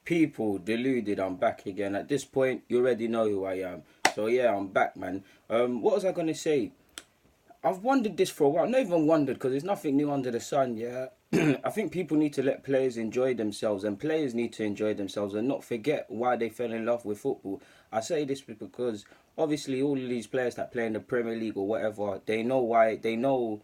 People, deluded, I'm back again. At this point, you already know who I am. So yeah, I'm back, man. What was I gonna say? I've wondered this for a while. Not even wondered because there's nothing new under the sun. Yeah, I think people need to let players enjoy themselves, and players need to enjoy themselves and not forget why they fell in love with football. I say this because obviously all of these players that play in the Premier League or whatever, they know why. They know,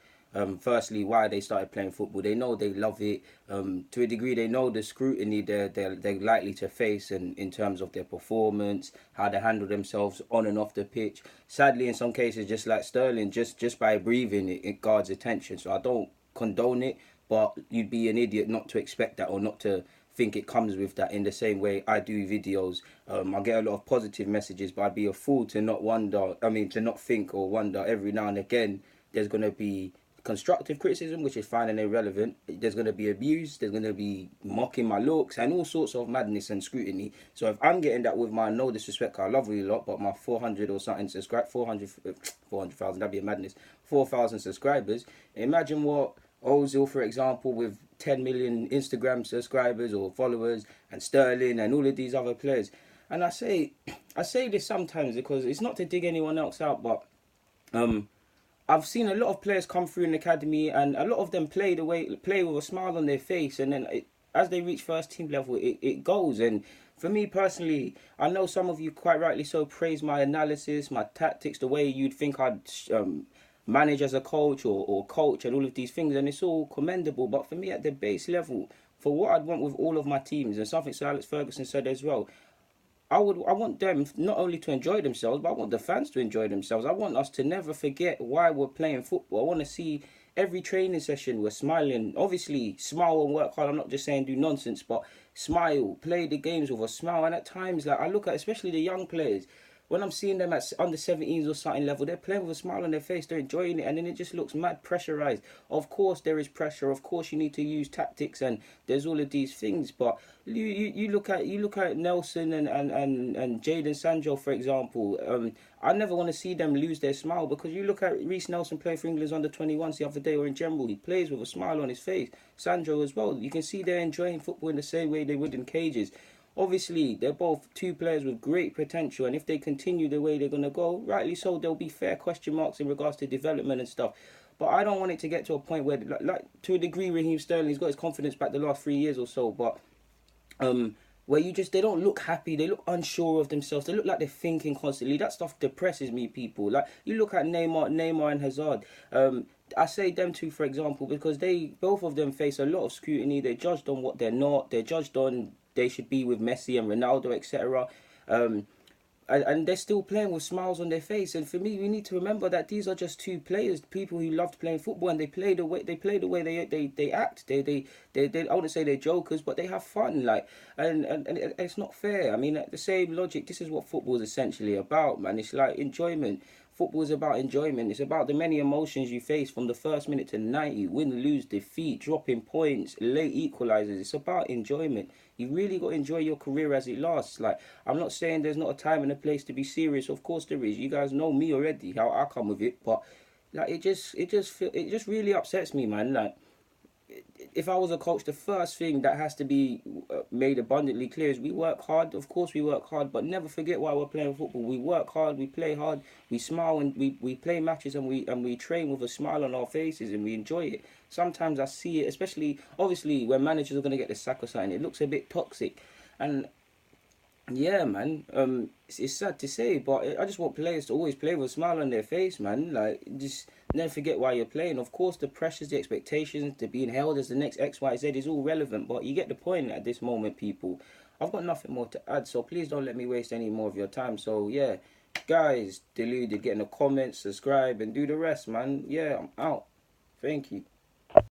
firstly, why they started playing football. They know they love it. To a degree, they know the scrutiny they're likely to face, and in terms of their performance, how they handle themselves on and off the pitch. Sadly, in some cases, just like Sterling, just by breathing, it guards attention. So I don't condone it, but you'd be an idiot not to expect that or not to think it comes with that. In the same way I do videos, I get a lot of positive messages, but I'd be a fool to not wonder. I mean, to not think or wonder every now and again. There's gonna be constructive criticism, which is fine and irrelevant. There's going to be abuse, there's going to be mocking my looks and all sorts of madness and scrutiny. So if I'm getting that with my, no disrespect, I love you a lot, but my 400 or something subscribe, 400,000, that'd be a madness, 4,000 subscribers. Imagine what Ozil, for example, with 10 million Instagram subscribers or followers, and Sterling and all of these other players. And I say this sometimes because it's not to dig anyone else out, but um, I've seen a lot of players come through in the academy, and a lot of them play with a smile on their face, and then as they reach first team level, it goes. And for me personally, I know some of you quite rightly so praise my analysis, my tactics, the way you'd think I'd manage as a coach or coach, and all of these things, and it's all commendable. But for me, at the base level, for what I'd want with all of my teams, and something Sir Alex Ferguson said as well, I want them not only to enjoy themselves, but I want the fans to enjoy themselves. I want us to never forget why we're playing football. I want to see every training session we're smiling. Obviously, smile and work hard. I'm not just saying do nonsense, but smile, play the games with a smile. And at times, like I look at especially the young players, when I'm seeing them at under 17s or something level, they're playing with a smile on their face, they're enjoying it, and then it just looks mad pressurized. Of course, there is pressure. Of course, you need to use tactics, and there's all of these things. But you look at Nelson and Jadon Sancho, for example. I never want to see them lose their smile, because you look at Reece Nelson playing for England's under 21s the other day, or in general, he plays with a smile on his face. Sancho as well. You can see they're enjoying football in the same way they would in cages. Obviously, they're both two players with great potential, and if they continue the way they're going to go, rightly so, there'll be fair question marks in regards to development and stuff. But I don't want it to get to a point where, to a degree, Raheem Sterling's got his confidence back the last 3 years or so, but where they don't look happy, they look unsure of themselves, they look like they're thinking constantly. That stuff depresses me, people. Like, you look at Neymar and Hazard. I say them two, for example, because they both of them face a lot of scrutiny. They're judged on what they're not. They're judged on they should be with Messi and Ronaldo, etc. Um, and they're still playing with smiles on their face. And for me, we need to remember that these are just two players, people who loved playing football, and they act. They I wouldn't say they're jokers, but they have fun. Like, and it's not fair. I mean, the same logic. This is what football is essentially about, man. It's like enjoyment. Football is about enjoyment. It's about the many emotions you face from the first minute to 90, win, lose, defeat, dropping points, late equalizers. It's about enjoyment. You really got to enjoy your career as it lasts. Like, I'm not saying there's not a time and a place to be serious. Of course there is. You guys know me already, how I come with it. But like, it just really upsets me, man. Like, if I was a coach, the first thing that has to be made abundantly clear is we work hard. Of course, we work hard, but never forget why we're playing football. We work hard, we play hard, we smile, and we play matches, and we train with a smile on our faces, and we enjoy it. Sometimes I see it, especially obviously when managers are going to get the sack or something, it looks a bit toxic, and yeah, man. It's sad to say, but I just want players to always play with a smile on their face, man. Like, just never forget why you're playing. Of course, the pressures, the expectations, to being held as the next X, Y, Z is all relevant, but you get the point at this moment, people. I've got nothing more to add, so please don't let me waste any more of your time. So, yeah, guys, deluded, get in the comments, subscribe, and do the rest, man. Yeah, I'm out. Thank you.